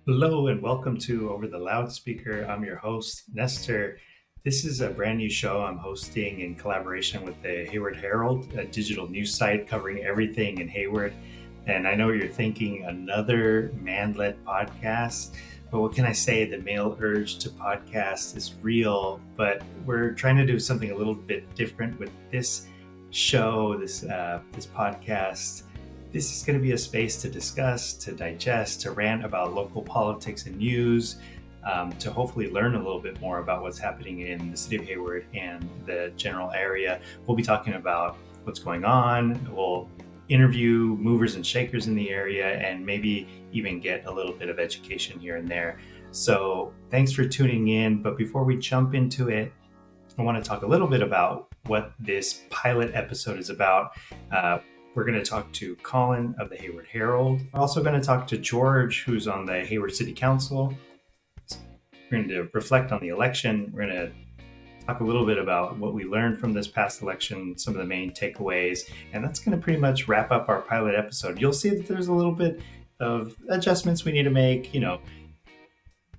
Hello and welcome to Over the Loudspeaker. I'm your host, Nestor. This is a brand new show I'm hosting in collaboration with the Hayward Herald, a digital news site covering everything in Hayward. And I know you're thinking another man led podcast, but what can I say? The male urge to podcast is real, but we're trying to do something a little bit different with this show, this podcast. This is going to be a space to discuss, to digest, to rant about local politics and news, to hopefully learn a little bit more about what's happening in the city of Hayward and the general area. We'll be talking about what's going on. We'll interview movers and shakers in the area and maybe even get a little bit of education here and there. So thanks for tuning in. But before we jump into it, I want to talk a little bit about what this pilot episode is about. We're going to talk to Collin of the Hayward Herald. We're also going to talk to George, who's on the Hayward City Council. We're going to reflect on the election. We're going to talk a little bit about what we learned from this past election, some of the main takeaways, and that's going to pretty much wrap up our pilot episode. You'll see that there's a little bit of adjustments we need to make,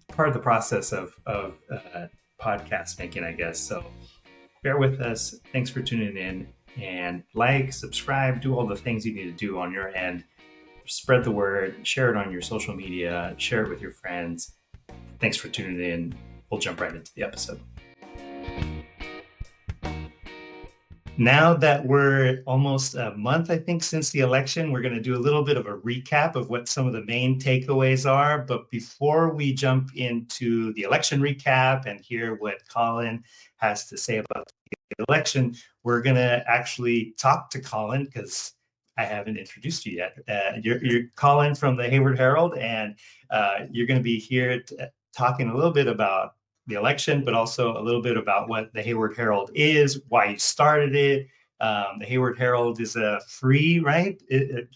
part of the process of podcast making, I guess. So bear with us. Thanks for tuning in. And like, subscribe, do all the things you need to do on your end. Spread the word, share it on your social media, share it with your friends. Thanks for tuning in. We'll jump right into the episode. Now that we're almost a month, I think, since the election, we're going to do a little bit of a recap of what some of the main takeaways are. But before we jump into the election recap and hear what Collin has to say about the election, we're going to actually talk to Collin because I haven't introduced you yet. You're Collin from the Hayward Herald, and you're going to be here talking a little bit about the election, but also a little bit about what the Hayward Herald is, why you started it. The Hayward Herald is free, right?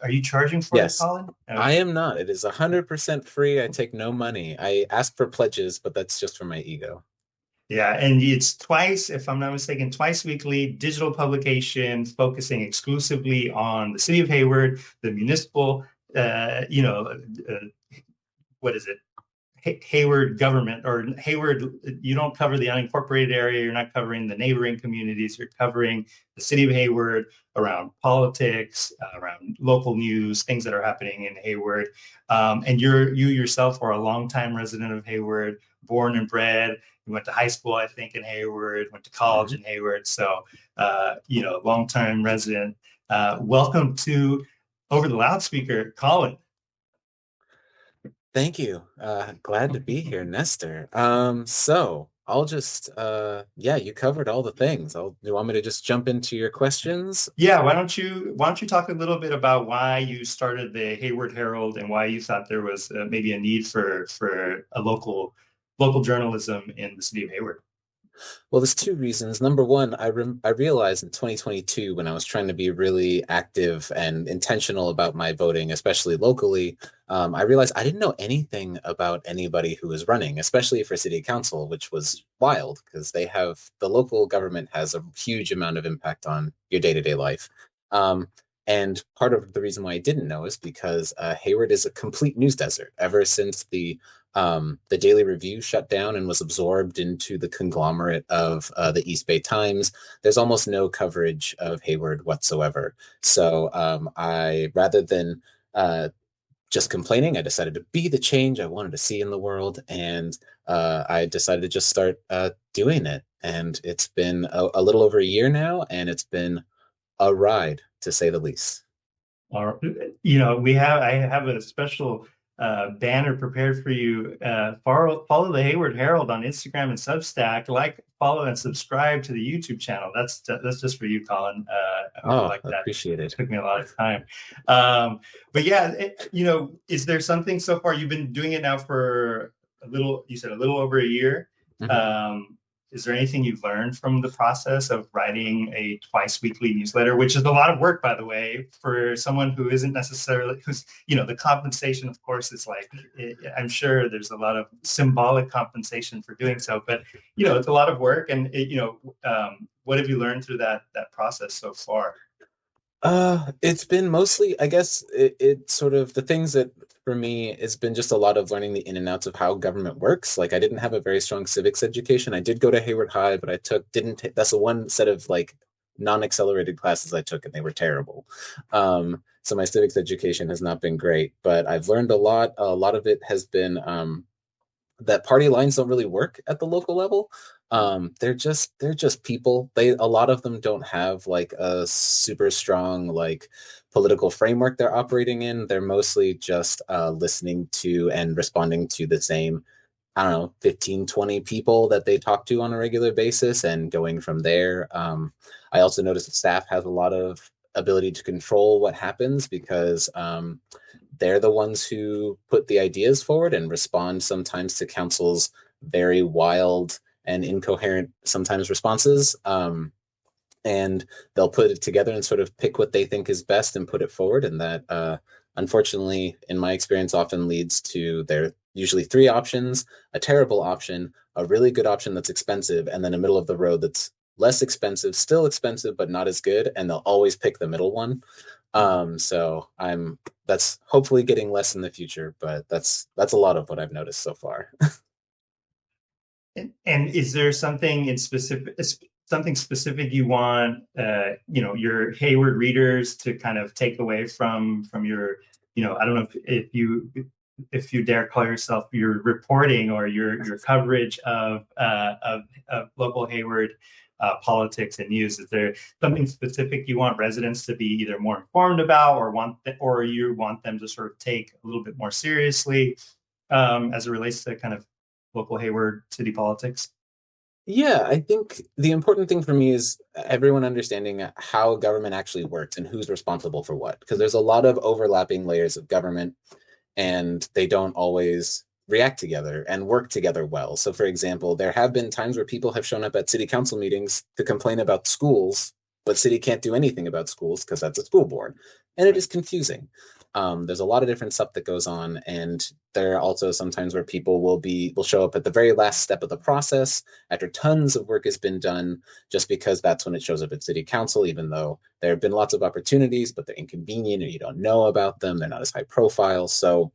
Are you charging for it, Yes, Collin? Okay. I am not. It is 100% free. I take no money. I ask for pledges, but that's just for my ego. Yeah, and it's twice, if I'm not mistaken, twice weekly digital publication focusing exclusively on the city of Hayward, the municipal, what is it? Hayward government or Hayward, you don't cover the unincorporated area. You're not covering the neighboring communities. You're covering the city of Hayward around politics, around local news, things that are happening in Hayward. And you yourself are a longtime resident of Hayward, born and bred. You went to high school, I think, in Hayward, went to college in Hayward. So, longtime resident. Welcome to Over the Loudspeaker, Collin. Thank you. Glad to be here, Nestor. So I'll just you covered all the things. You want me to just jump into your questions? Yeah, why don't you talk a little bit about why you started the Hayward Herald and why you thought there was maybe a need for a local journalism in the city of Hayward? Well, there's two reasons. Number one, I realized in 2022 when I was trying to be really active and intentional about my voting, especially locally, I realized I didn't know anything about anybody who was running, especially for city council, which was wild because the local government has a huge amount of impact on your day-to-day life. And part of the reason why I didn't know is because Hayward is a complete news desert. Ever since the Daily Review shut down and was absorbed into the conglomerate of the East Bay Times, there's almost no coverage of Hayward whatsoever. So rather than just complaining, I decided to be the change I wanted to see in the world, and I decided to just start doing it. And it's been a little over a year now, and it's been a ride, to say the least. Or I have a special banner prepared for you. Follow the Hayward Herald on Instagram and Substack. Like, follow, and subscribe to the YouTube channel. That's just for you, Collin. I hope you like that. Appreciate it. It took me a lot of time. But yeah, is there something so far? You've been doing it now for you said a little over a year. Mm-hmm. Is there anything you've learned from the process of writing a twice weekly newsletter, which is a lot of work, by the way, for someone who isn't necessarily, the compensation, of course, is I'm sure there's a lot of symbolic compensation for doing so, but, it's a lot of work. And, what have you learned through that process so far? It's been mostly, I guess, it sort of the things that for me, it's been just a lot of learning the in and outs of how government works. Like I didn't have a very strong civics education. I did go to Hayward High, but I took didn't ta- that's the one set of like non-accelerated classes I took, and they were terrible. So my civics education has not been great, but I've learned a lot. A lot of it has been that party lines don't really work at the local level. They're just people. A lot of them don't have like a super strong like political framework they're operating in. They're mostly just listening to and responding to the same, I don't know, 15, 20 people that they talk to on a regular basis and going from there. I also noticed that staff has a lot of ability to control what happens because they're the ones who put the ideas forward and respond sometimes to council's very wild and incoherent sometimes responses. And they'll put it together and sort of pick what they think is best and put it forward. And that, unfortunately, in my experience, often leads to their usually three options: a terrible option, a really good option that's expensive, and then a middle of the road that's less expensive, still expensive, but not as good. And they'll always pick the middle one. So that's hopefully getting less in the future, but that's a lot of what I've noticed so far. And is there something in specific, something specific you want, your Hayward readers to kind of take away from your, I don't know if you dare call yourself your reporting or your coverage of local Hayward politics and news? Is there something specific you want residents to be either more informed about, or you want them to sort of take a little bit more seriously as it relates to kind of local Hayward city politics? Yeah, I think the important thing for me is everyone understanding how government actually works and who's responsible for what, because there's a lot of overlapping layers of government and they don't always react together and work together well. So, for example, there have been times where people have shown up at city council meetings to complain about schools, but city can't do anything about schools because that's a school board. And it is confusing. There's a lot of different stuff that goes on, and there are also sometimes where people will show up at the very last step of the process after tons of work has been done, just because that's when it shows up at city council, even though there have been lots of opportunities, but they're inconvenient or you don't know about them. They're not as high profile. So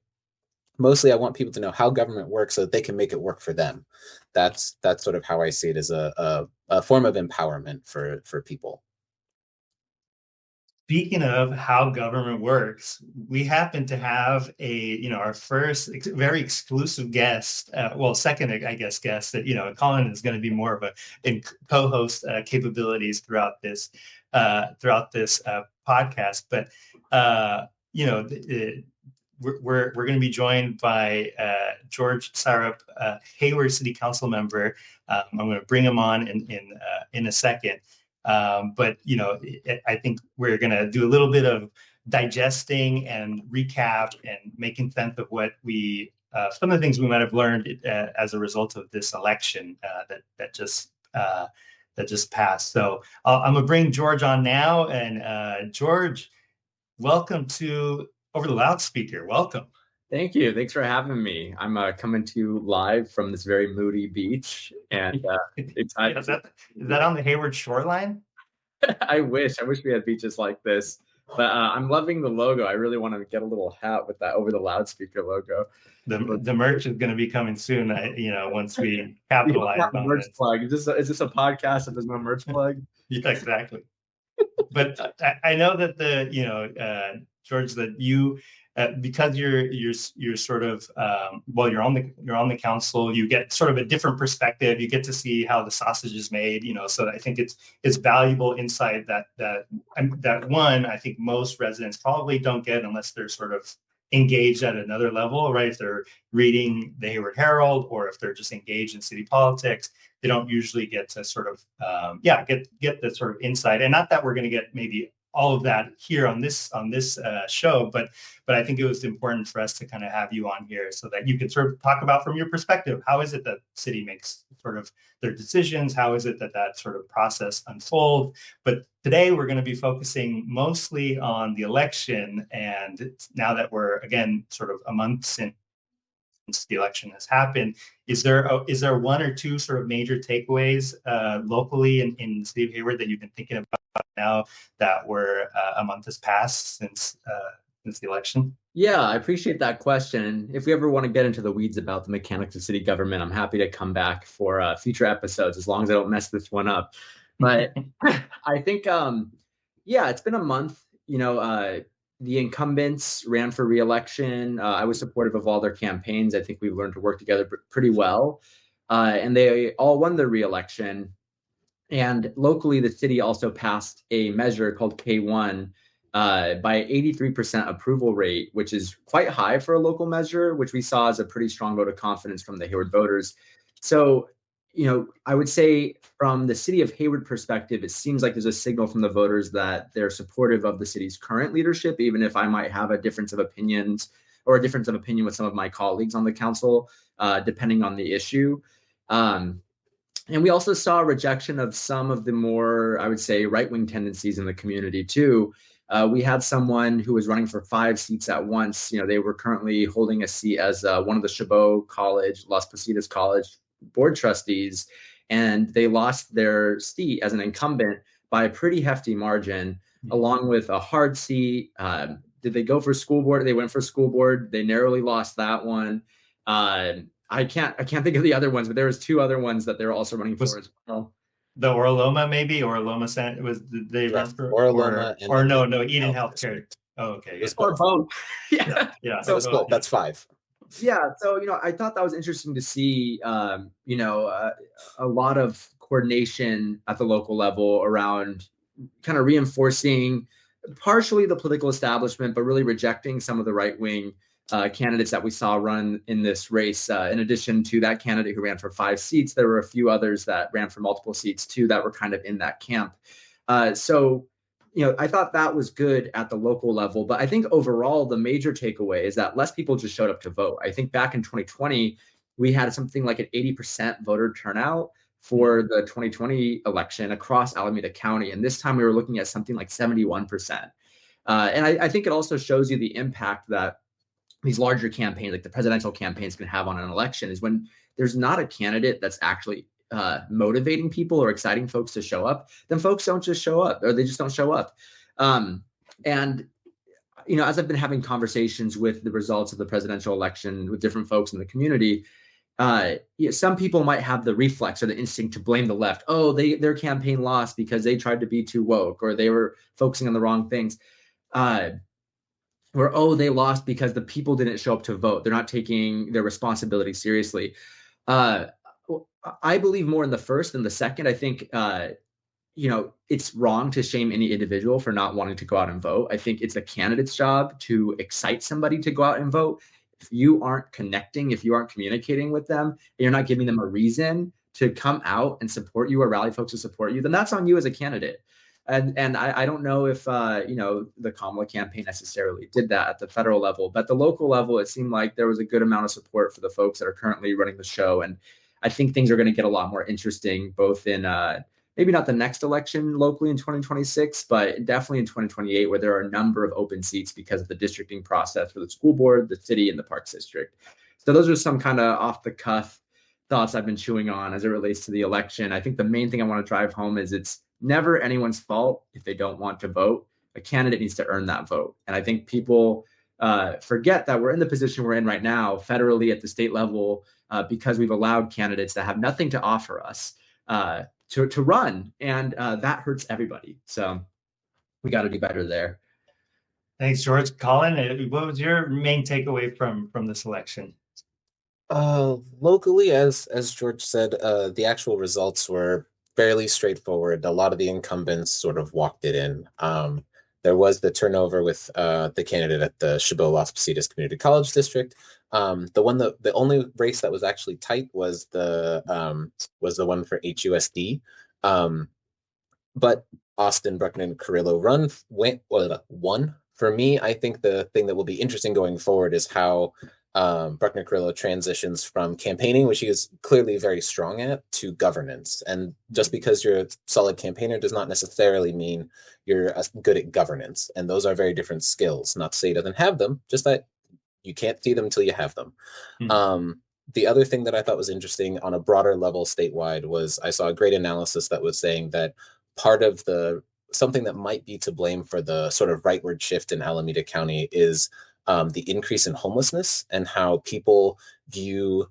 mostly I want people to know how government works so that they can make it work for them. That's sort of how I see it as a form of empowerment for people. Speaking of how government works, we happen to have our first very exclusive guest, well, second, I guess, guest that, Collin is going to be more of in co-host capabilities throughout this podcast. But, we're going to be joined by George Syrop, Hayward City Council member. I'm going to bring him on in a second. But I think we're going to do a little bit of digesting and recap and making sense of what some of the things we might have learned as a result of this election that just passed. So I'm gonna bring George on now, and George, welcome to Over the Loudspeaker. Welcome. Thank you. Thanks for having me. I'm coming to you live from this very moody beach, and excited. Is that on the Hayward shoreline? I wish we had beaches like this, but I'm loving the logo. I really want to get a little hat with that Over the Loudspeaker logo. The merch is going to be coming soon. Once we capitalize on merch this. Plug. Is this a podcast if there's no merch plug? Yeah, exactly. But I know that George, that you, because you're sort of you're on the council, you get sort of a different perspective. You get to see how the sausage is made. So I think it's valuable insight that one, I think most residents probably don't get unless they're sort of engaged at another level, right? If they're reading the Hayward Herald or if they're just engaged in city politics, they don't usually get to sort of get the sort of insight. And not that we're going to get maybe all of that here on this show, but I think it was important for us to kind of have you on here so that you could sort of talk about from your perspective, how is it that city makes sort of their decisions? How is it that sort of process unfolds? But today we're going to be focusing mostly on the election, and now that we're again sort of a month since the election has happened, is there one or two sort of major takeaways locally in the city of Hayward that you've been thinking about now that we're a month has passed since this election? Yeah, I appreciate that question. If we ever want to get into the weeds about the mechanics of city government, I'm happy to come back for future episodes as long as I don't mess this one up. But I think, yeah, it's been a month. The incumbents ran for reelection. I was supportive of all their campaigns. I think we've learned to work together pretty well. And they all won their reelection. And locally, the city also passed a measure called K1 by 83% approval rate, which is quite high for a local measure, which we saw as a pretty strong vote of confidence from the Hayward voters. So, I would say from the city of Hayward perspective, it seems like there's a signal from the voters that they're supportive of the city's current leadership, even if I might have a difference of opinions or a difference of opinion with some of my colleagues on the council, depending on the issue. And we also saw a rejection of some of the more, I would say, right-wing tendencies in the community too. We had someone who was running for 5 seats at once. They were currently holding a seat as one of the Chabot College, Las Positas College board trustees, and they lost their seat as an incumbent by a pretty hefty margin, along with a hard seat. Did they go for school board? They went for school board. They narrowly lost that one. I can't think of the other ones, but there was 2 other ones that they were also running for as well. The Orloma, maybe Orloma they run for Orloma or no Eden Healthcare. Oh, okay, It's Or both. yeah. So that's 5. Yeah, so I thought that was interesting to see. A lot of coordination at the local level around kind of reinforcing partially the political establishment, but really rejecting some of the right wing candidates that we saw run in this race. In addition to that candidate who ran for 5 seats, there were a few others that ran for multiple seats too that were kind of in that camp. So I thought that was good at the local level, but I think overall the major takeaway is that less people just showed up to vote. I think back in 2020, we had something like an 80% voter turnout for the 2020 election across Alameda County. And this time we were looking at something like 71%. And I think it also shows you the impact that these larger campaigns, like the presidential campaigns, can have on an election, is when there's not a candidate that's actually motivating people or exciting folks to show up, then folks don't just show up, or they just don't show up. And as I've been having conversations with the results of the presidential election with different folks in the community, some people might have the reflex or the instinct to blame the left. Oh, their campaign lost because they tried to be too woke, or they were focusing on the wrong things. Or, oh, they lost because the people didn't show up to vote. They're not taking their responsibility seriously. I believe more in the first than the second. I think, it's wrong to shame any individual for not wanting to go out and vote. I think it's a candidate's job to excite somebody to go out and vote. If you aren't connecting, if you aren't communicating with them, and you're not giving them a reason to come out and support you or rally folks to support you, then that's on you as a candidate. And I don't know if, the Kamala campaign necessarily did that at the federal level, but at the local level, it seemed like there was a good amount of support for the folks that are currently running the show. And I think things are going to get a lot more interesting, both in maybe not the next election locally in 2026, but definitely in 2028, where there are a number of open seats because of the districting process for the school board, the city, and the Parks District. So those are some kind of off the cuff thoughts I've been chewing on as it relates to the election. I think the main thing I want to drive home is it's never anyone's fault if they don't want to vote. A candidate needs to earn that vote. And I think people forget that we're in the position we're in right now, federally at the state level, because we've allowed candidates that have nothing to offer us to run. And that hurts everybody. So we got to do better there. Thanks, George. Collin, what was your main takeaway from this election? Locally, as George said, the actual results were fairly straightforward. A lot of the incumbents sort of walked it in. There was the turnover with the candidate at the Chabot Las Positas Community College District. The only race that was actually tight was the one for HUSD. But Austin, Bruckner, and Carrillo won. For me, I think the thing that will be interesting going forward is how Bruckner Carrillo transitions from campaigning, which he is clearly very strong at, to governance. And just because you're a solid campaigner does not necessarily mean you're good at governance. And those are very different skills. Not to say he doesn't have them, just that you can't see them until you have them. Mm-hmm. The other thing that I thought was interesting on a broader level statewide was I saw a great analysis that was saying that part of the something that might be to blame for the sort of rightward shift in Alameda County is the increase in homelessness and how people view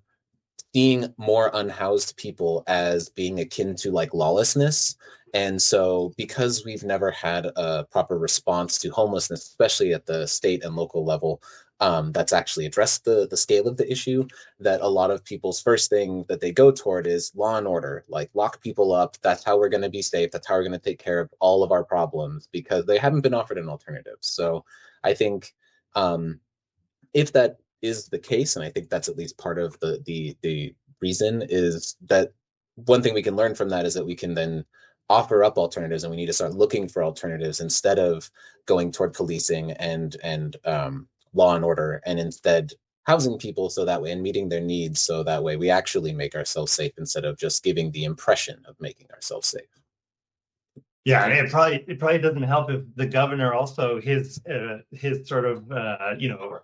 seeing more unhoused people as being akin to like lawlessness. And so, because we've never had a proper response to homelessness, especially at the state and local level, that's actually addressed the scale of the issue, that a lot of people's first thing that they go toward is law and order, like lock people up. That's how we're going to be safe. That's how we're going to take care of all of our problems, because they haven't been offered an alternative. So I think if that is the case, and I think that's at least part of the reason, is that one thing we can learn from that is that we can then offer up alternatives, and we need to start looking for alternatives instead of going toward policing and law and order, and instead housing people so that way and meeting their needs so that way we actually make ourselves safe instead of just giving the impression of making ourselves safe. Yeah, and it probably doesn't help if the governor also his sort of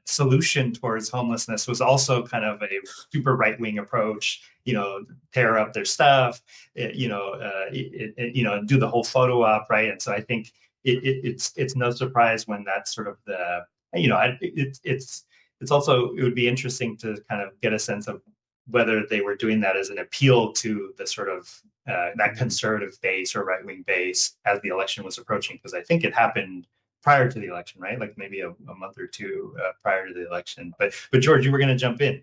solution towards homelessness was also kind of a super right-wing approach, tear up their stuff, do the whole photo op, right? And so I think it's no surprise when that's sort of it's also, it would be interesting to kind of get a sense of whether they were doing that as an appeal to the sort of that conservative base or right-wing base as the election was approaching, because I think it happened prior to the election, right? Like maybe a month or two prior to the election. But George, you were going to jump in.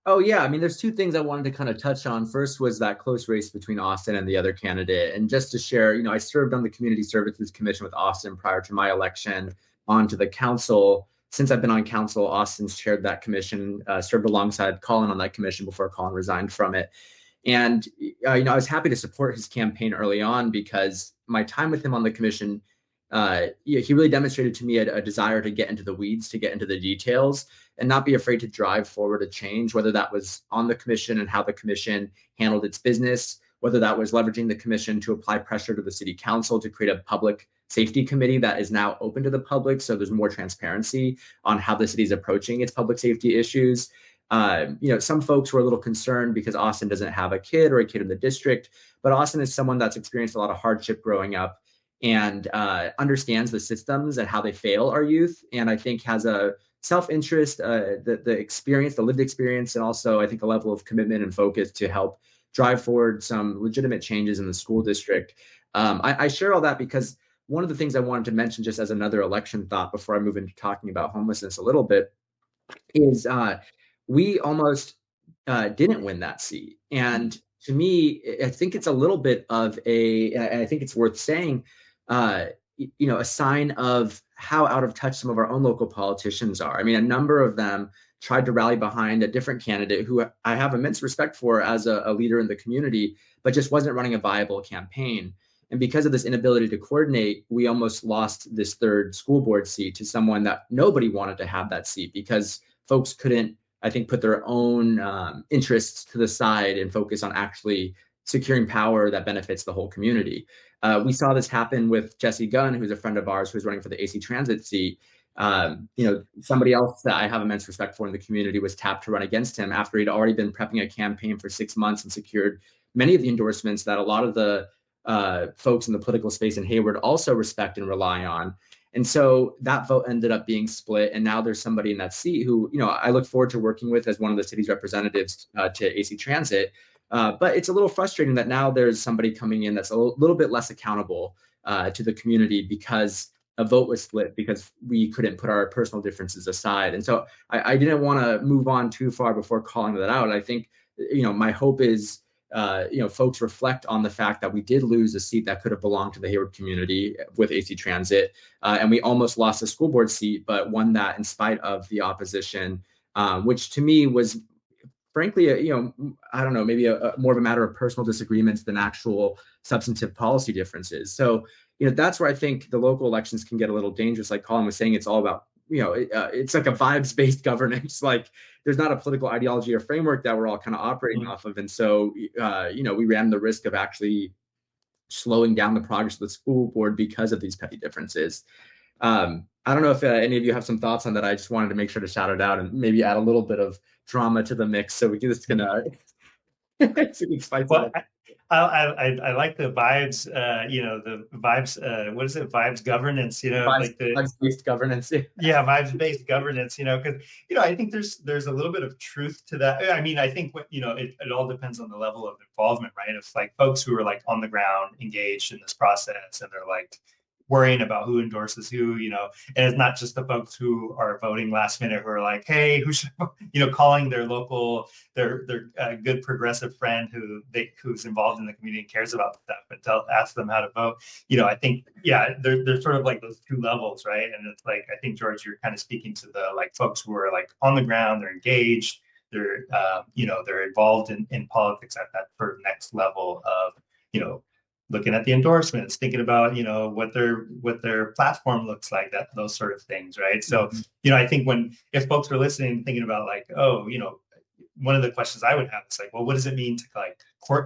Oh, yeah. I mean, there's two things I wanted to kind of touch on. First was that close race between Austin and the other candidate. And just to share, I served on the Community Services Commission with Austin prior to my election onto the council. Since I've been on council, Austin's chaired that commission, served alongside Collin on that commission before Collin resigned from it. And, I was happy to support his campaign early on because my time with him on the commission, he really demonstrated to me a desire to get into the weeds, to get into the details, and not be afraid to drive forward a change, whether that was on the commission and how the commission handled its business, whether that was leveraging the commission to apply pressure to the city council to create a public safety committee that is now open to the public. So there's more transparency on how the city is approaching its public safety issues. Some folks were a little concerned because Austin doesn't have a kid or a kid in the district, but Austin is someone that's experienced a lot of hardship growing up and understands the systems and how they fail our youth. And I think has a self-interest, the experience, the lived experience, and also I think a level of commitment and focus to help drive forward some legitimate changes in the school district. I share all that because one of the things I wanted to mention just as another election thought before I move into talking about homelessness a little bit is we almost didn't win that seat. And to me, I think it's a little bit of I think it's worth saying, a sign of how out of touch some of our own local politicians are. I mean, a number of them tried to rally behind a different candidate who I have immense respect for as a leader in the community, but just wasn't running a viable campaign. And because of this inability to coordinate, we almost lost this third school board seat to someone that nobody wanted to have that seat because folks couldn't, I think, put their own interests to the side and focus on actually securing power that benefits the whole community. We saw this happen with Jesse Gunn, who's a friend of ours, who's running for the AC Transit seat. Somebody else that I have immense respect for in the community was tapped to run against him after he'd already been prepping a campaign for 6 months and secured many of the endorsements that a lot of the folks in the political space in Hayward also respect and rely on. And so that vote ended up being split. And now there's somebody in that seat who, I look forward to working with as one of the city's representatives to AC Transit. But it's a little frustrating that now there's somebody coming in that's a little bit less accountable to the community because a vote was split because we couldn't put our personal differences aside. And so I didn't want to move on too far before calling that out. I think, my hope is, folks reflect on the fact that we did lose a seat that could have belonged to the Hayward community with AC Transit. And we almost lost a school board seat, but won that in spite of the opposition, which to me was frankly, I don't know, maybe a more of a matter of personal disagreements than actual substantive policy differences. So, that's where I think the local elections can get a little dangerous. Like Collin was saying, it's all about, it's like a vibes-based governance. Like there's not a political ideology or framework that we're all kind of operating off of. And so, we ran the risk of actually slowing down the progress of the school board because of these petty differences. I don't know if any of you have some thoughts on that. I just wanted to make sure to shout it out and maybe add a little bit of drama to the mix so we can just spice Well, it up. I like the vibes, the vibes, what is it? Vibes governance, Vibes, like the, vibes-based governance. yeah, vibes-based governance, because, I think there's a little bit of truth to that. I mean, I think it all depends on the level of involvement, right? If like folks who are like on the ground engaged in this process and they're like worrying about who endorses who, and it's not just the folks who are voting last minute who are like, hey, who should, calling their local, their good progressive friend who's involved in the community and cares about stuff, and ask them how to vote. I think, yeah, there's sort of like those two levels, right? And it's like, I think, George, you're kind of speaking to the like folks who are like on the ground, they're engaged, they're involved in politics at that sort of next level of, looking at the endorsements, thinking about, what their platform looks like, those sort of things, right? So, I think if folks are listening, thinking about like, oh, one of the questions I would have is like, well, what does it mean to like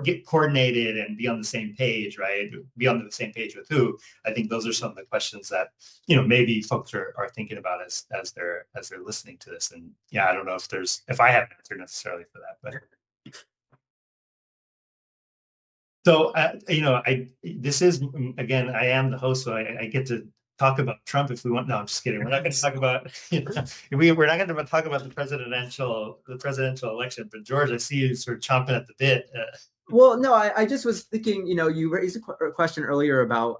get coordinated and be on the same page, right? Be on the same page with who? I think those are some of the questions that, maybe folks are thinking about as they're listening to this. And yeah, I don't know if I have an answer necessarily for that, but. So, this is, again, I am the host, so I get to talk about Trump if we want. No, I'm just kidding. We're not going to talk about, we're not going to talk about the presidential election. But George, I see you sort of chomping at the bit. Well, no, I just was thinking, you raised a question earlier about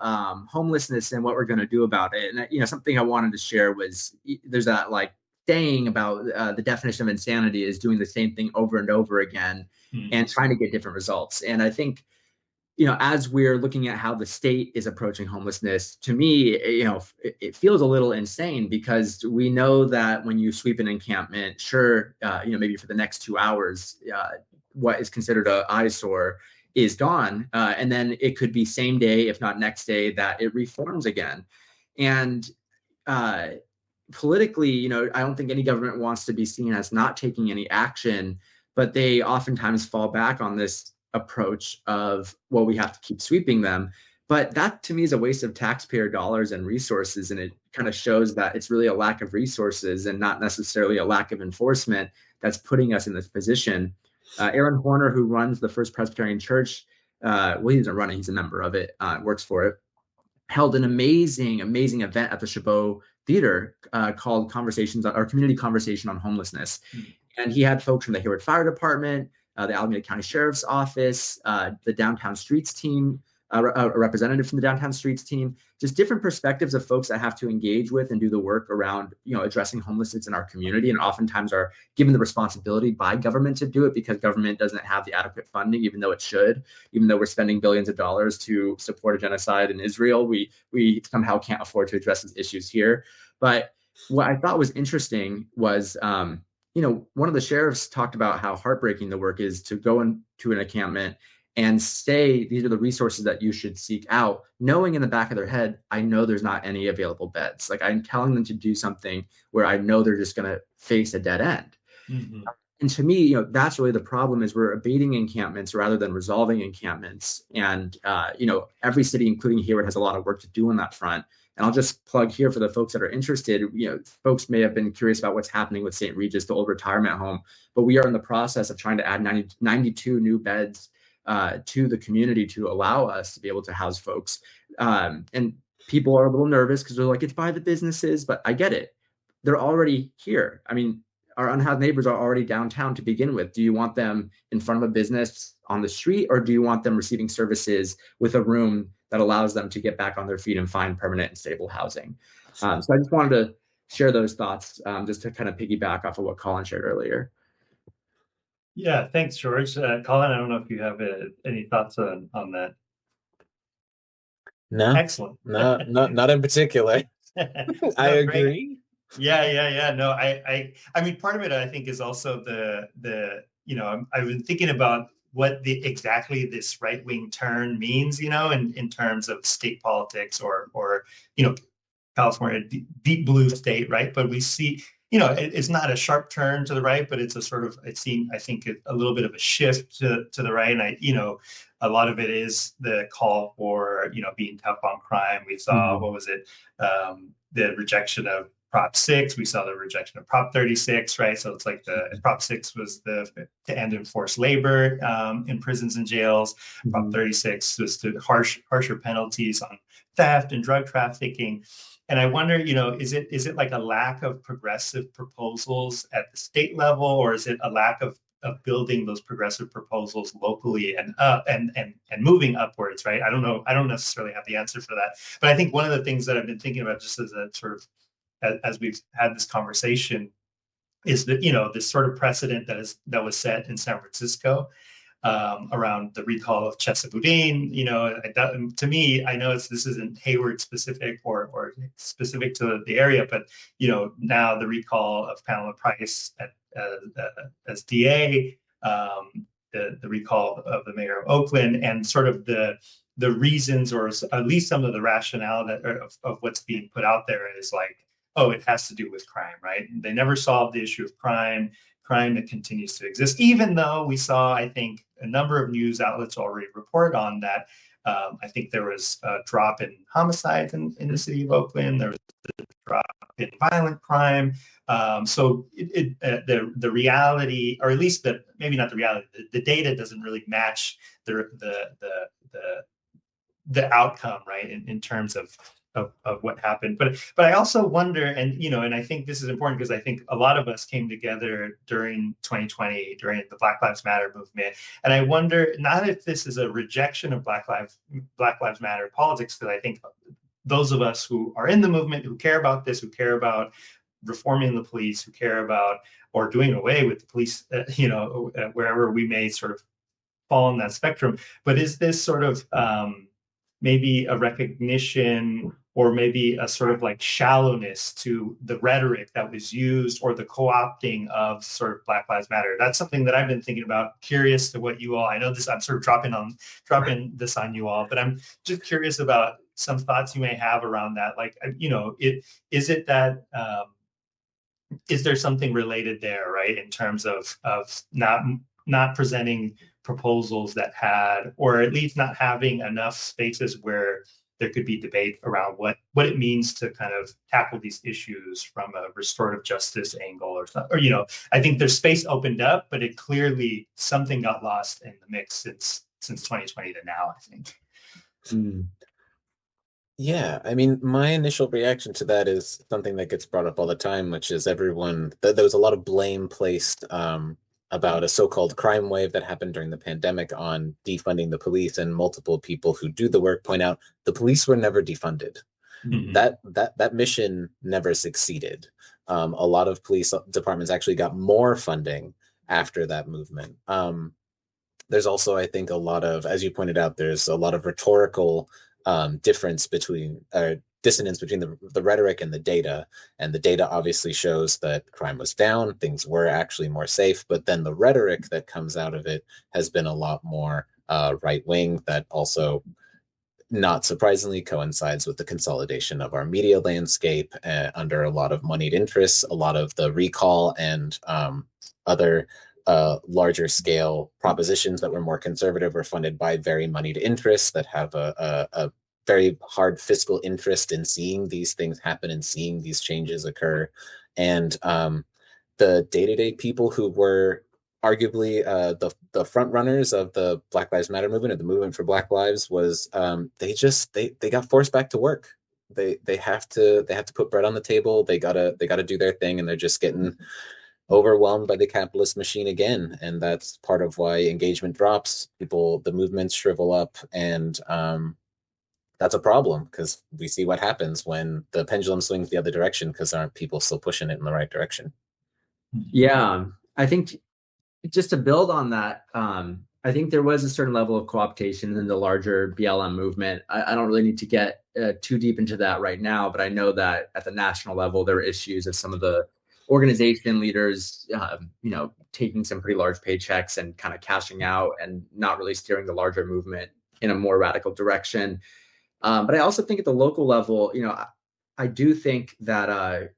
homelessness and what we're going to do about it. And, something I wanted to share was there's that like saying about the definition of insanity is doing the same thing over and over again and trying to get different results. And I think, as we're looking at how the state is approaching homelessness, to me, it feels a little insane because we know that when you sweep an encampment, sure, maybe for the next 2 hours, what is considered an eyesore is gone. And then it could be same day, if not next day, that it reforms again. And politically, I don't think any government wants to be seen as not taking any action, but they oftentimes fall back on this approach of, well, we have to keep sweeping them. But that to me is a waste of taxpayer dollars and resources. And it kind of shows that it's really a lack of resources and not necessarily a lack of enforcement that's putting us in this position. Aaron Horner, who runs the First Presbyterian Church, well, he doesn't run it, he's a member of it, works for it, held an amazing event at the Chabot Theater called Community Conversation on Homelessness. And he had folks from the Hayward Fire Department, the Alameda County Sheriff's Office, the Downtown Streets team, a representative from the Downtown Streets team, just different perspectives of folks that have to engage with and do the work around, addressing homelessness in our community, and oftentimes are given the responsibility by government to do it because government doesn't have the adequate funding, even though it should. Even though we're spending billions of dollars to support a genocide in Israel, we somehow can't afford to address these issues here. But what I thought was interesting was, one of the sheriffs talked about how heartbreaking the work is to go into an encampment and say, these are the resources that you should seek out, knowing in the back of their head, I know there's not any available beds. Like, I'm telling them to do something where I know they're just going to face a dead end. Mm-hmm. And to me, that's really the problem, is we're abating encampments rather than resolving encampments. And, every city, including Hayward, has a lot of work to do on that front. And I'll just plug here for the folks that are interested. Folks may have been curious about what's happening with St. Regis, the old retirement home, but we are in the process of trying to add 92 new beds to the community to allow us to be able to house folks. And people are a little nervous because they're like, it's by the businesses, but I get it. They're already here. I mean, our unhoused neighbors are already downtown to begin with. Do you want them in front of a business on the street, or do you want them receiving services with a room that allows them to get back on their feet and find permanent and stable housing? So I just wanted to share those thoughts, just to kind of piggyback off of what Collin shared earlier. Yeah, thanks, George. Collin, I don't know if you have any thoughts on that. No, excellent. No, not in particular. I agree. Yeah. No, I mean, part of it, I think, is also I've been thinking about what exactly this right-wing turn means, in terms of state politics or California, deep blue state, right? But we see, it's not a sharp turn to the right, but it's a sort of, I think a little bit of a shift to the right. And a lot of it is the call for, being tough on crime. We saw, what was it? The rejection of Prop 6. We saw the rejection of Prop 36, right? So it's like Prop 6 was to end enforced labor in prisons and jails. Prop 36 was to harsher penalties on theft and drug trafficking. And I wonder, is it like a lack of progressive proposals at the state level, or is it a lack of building those progressive proposals locally and moving upwards, right? I don't know. I don't necessarily have the answer for that. But I think one of the things that I've been thinking about, just as a sort of, as we've had this conversation, is that, this sort of precedent that was set in San Francisco around the recall of Chesapeake. To me, I know this isn't Hayward specific or specific to the area, but now the recall of Pamela Price as DA, the recall of the mayor of Oakland, and sort of the reasons, or at least some of the rationale of what's being put out there is like, oh, it has to do with crime, right? They never solved the issue of crime that continues to exist, even though we saw, I think, a number of news outlets already report on that. I think there was a drop in homicides in the city of Oakland. There was a drop in violent crime. So the reality, or at least maybe not the reality, the data doesn't really match the outcome, right? In terms of what happened. But I also wonder, and I think this is important because I think a lot of us came together during 2020, during the Black Lives Matter movement. And I wonder not if this is a rejection of Black Lives Matter politics, because I think those of us who are in the movement, who care about this, who care about reforming the police, who care about or doing away with the police, wherever we may sort of fall on that spectrum. But is this sort of maybe a recognition, or maybe a sort of like shallowness to the rhetoric that was used, or the co-opting of sort of Black Lives Matter? That's something that I've been thinking about, curious to what you all, I know this, I'm sort of dropping this on you all, but I'm just curious about some thoughts you may have around that. Like, is it that, is there something related there, right? In terms of not presenting proposals that had, or at least not having enough spaces where there could be debate around what it means to kind of tackle these issues from a restorative justice angle or something. Or, I think there's space opened up, but it clearly, something got lost in the mix since 2020 to now, I think. Yeah, I mean, my initial reaction to that is something that gets brought up all the time, which is there was a lot of blame placed about a so-called crime wave that happened during the pandemic on defunding the police, and multiple people who do the work point out the police were never defunded. Mm-hmm. That mission never succeeded. A lot of police departments actually got more funding after that movement. There's also, I think, a lot of, as you pointed out, there's a lot of rhetorical dissonance between the rhetoric and the data. And the data obviously shows that crime was down, things were actually more safe, but then the rhetoric that comes out of it has been a lot more right-wing, that also, not surprisingly, coincides with the consolidation of our media landscape under a lot of moneyed interests. A lot of the recall and other larger scale propositions that were more conservative were funded by very moneyed interests that have a very hard fiscal interest in seeing these things happen and seeing these changes occur. And the day-to-day people who were arguably the front runners of the Black Lives Matter movement, or the movement for Black Lives, was they got forced back to work. They have to put bread on the table. They gotta do their thing, and they're just getting overwhelmed by the capitalist machine again. And that's part of why engagement drops. The movements shrivel up, and that's a problem, because we see what happens when the pendulum swings the other direction, because aren't people still pushing it in the right direction? Yeah, I think just to build on that, I think there was a certain level of co-optation in the larger BLM movement. I don't really need to get too deep into that right now, but I know that at the national level, there are issues of some of the organization leaders, taking some pretty large paychecks and kind of cashing out and not really steering the larger movement in a more radical direction. But I also think at the local level, I do think that,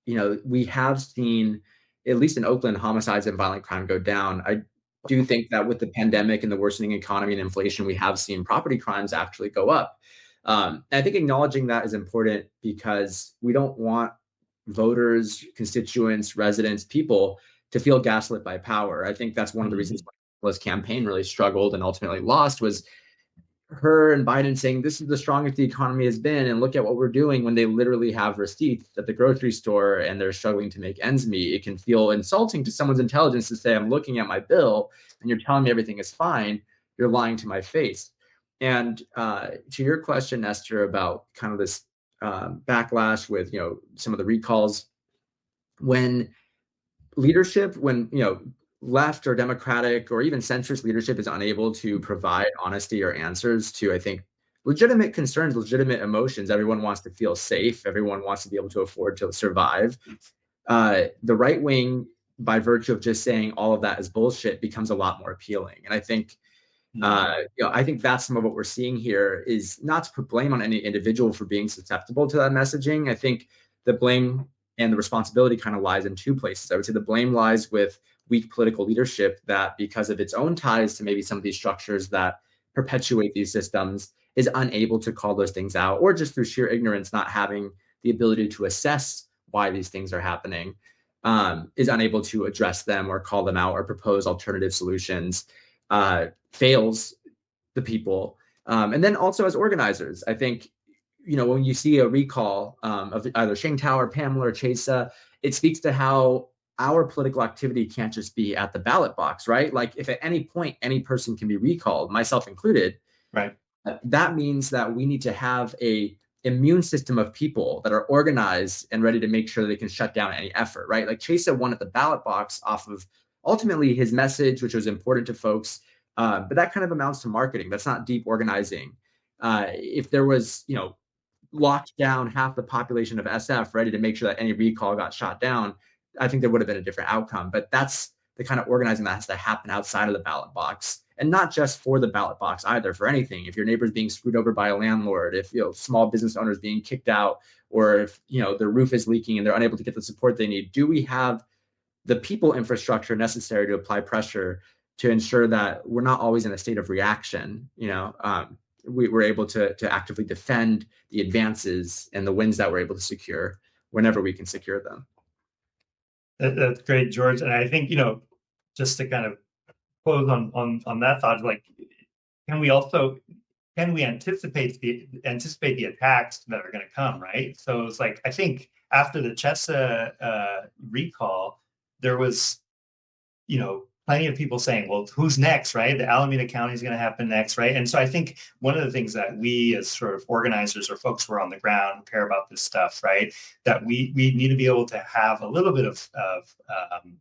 we have seen, at least in Oakland, homicides and violent crime go down. I do think that with the pandemic and the worsening economy and inflation, we have seen property crimes actually go up. And I think acknowledging that is important, because we don't want voters, constituents, residents, people to feel gaslit by power. I think that's one of the reasons why Kamala's campaign really struggled and ultimately lost, was her and Biden saying this is the strongest the economy has been, and look at what we're doing, when they literally have receipts at the grocery store and they're struggling to make ends meet. It can feel insulting to someone's intelligence to say, I'm looking at my bill and you're telling me everything is fine. You're lying to my face. And to your question, Nestor, about kind of this backlash with, some of the recalls, when leadership, when, left or Democratic or even centrist leadership is unable to provide honesty or answers to, I think, legitimate concerns, legitimate emotions. Everyone wants to feel safe. Everyone wants to be able to afford to survive. The right wing, by virtue of just saying all of that is bullshit, becomes a lot more appealing. And I think, I think that's some of what we're seeing here, is not to put blame on any individual for being susceptible to that messaging. I think the blame and the responsibility kind of lies in two places. I would say the blame lies with weak political leadership that, because of its own ties to maybe some of these structures that perpetuate these systems, is unable to call those things out, or just through sheer ignorance, not having the ability to assess why these things are happening, is unable to address them or call them out or propose alternative solutions, fails the people. And then also as organizers, I think, when you see a recall of either Shane Tower, Pamela, or Chesa, it speaks to how our political activity can't just be at the ballot box, right? Like, if at any point any person can be recalled, myself included, right, that means that we need to have a immune system of people that are organized and ready to make sure they can shut down any effort, right? Like, Chesa won at the ballot box off of ultimately his message, which was important to folks, but that kind of amounts to marketing. That's not deep organizing. If there was, locked down half the population of SF ready to make sure that any recall got shot down, I think there would have been a different outcome. But that's the kind of organizing that has to happen outside of the ballot box, and not just for the ballot box either, for anything. If your neighbor's being screwed over by a landlord, if small business owners being kicked out, or if their roof is leaking and they're unable to get the support they need, do we have the people infrastructure necessary to apply pressure to ensure that we're not always in a state of reaction? We're able to actively defend the advances and the wins that we're able to secure whenever we can secure them. That's great, George. And I think, just to kind of close on that thought, like, can we anticipate the attacks that are going to come, right? So it's like, I think after the Chesa recall, there was, plenty of people saying, well, who's next, right? The Alameda County is going to happen next, right? And so I think one of the things that we as sort of organizers or folks who are on the ground who care about this stuff, right, that we need to be able to have a little bit of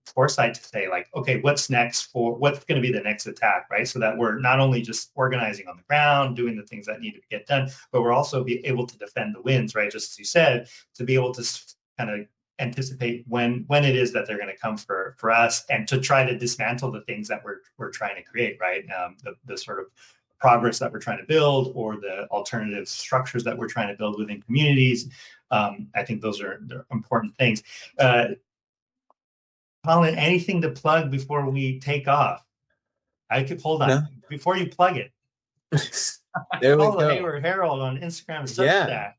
foresight to say, like, okay, what's next, what's going to be the next attack, right? So that we're not only just organizing on the ground, doing the things that need to get done, but we're also be able to defend the wins, right? Just as you said, to be able to kind of anticipate when it is that they're going to come for us, and to try to dismantle the things that we're trying to create, right? The sort of progress that we're trying to build, or the alternative structures that we're trying to build within communities. I think they're important things. Collin, anything to plug before we take off? Hold on. No. Before you plug it. There we Follow go. Hayward Herald on Instagram. Yeah.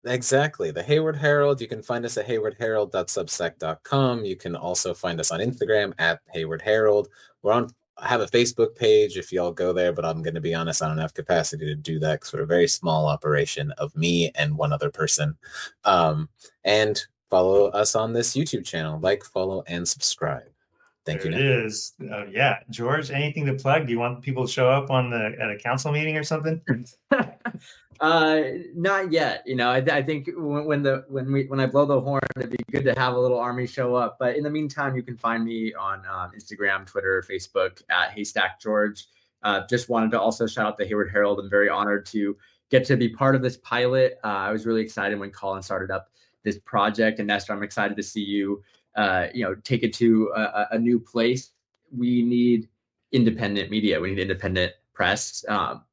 Exactly. The Hayward Herald. You can find us at haywardherald.substack.com. You can also find us on Instagram at Hayward Herald. I have a Facebook page if y'all go there, but I'm going to be honest, I don't have capacity to do that because we're a very small operation of me and one other person. And follow us on this YouTube channel. Like, follow, and subscribe. Thank you. It is. Yeah. George, anything to plug? Do you want people to show up at a council meeting or something? Not yet. I think when I blow the horn, it'd be good to have a little army show up. But in the meantime, you can find me on Instagram, Twitter, Facebook at Haystack George. Just wanted to also shout out the Hayward Herald. I'm very honored to get to be part of this pilot. I was really excited when Collin started up this project, and Nestor, I'm excited to see you take it to a new place. We need independent media. We need independent press.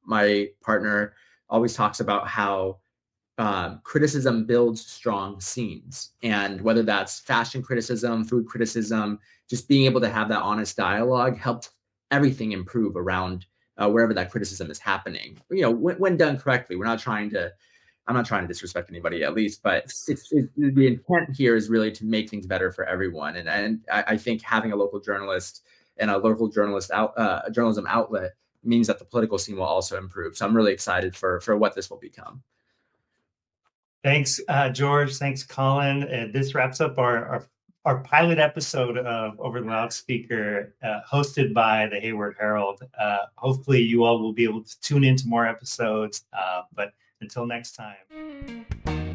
My partner always talks about how criticism builds strong scenes, and whether that's fashion criticism, food criticism, just being able to have that honest dialogue helped everything improve around wherever that criticism is happening. When done correctly. We're not trying to I'm not trying to disrespect anybody, at least, but the intent here is really to make things better for everyone. And I think having a local journalist and a local journalism outlet means that the political scene will also improve. So I'm really excited for what this will become. Thanks, George. Thanks, Collin. This wraps up our pilot episode of Over the Loudspeaker, hosted by the Hayward Herald. Hopefully, you all will be able to tune into more episodes. But until next time.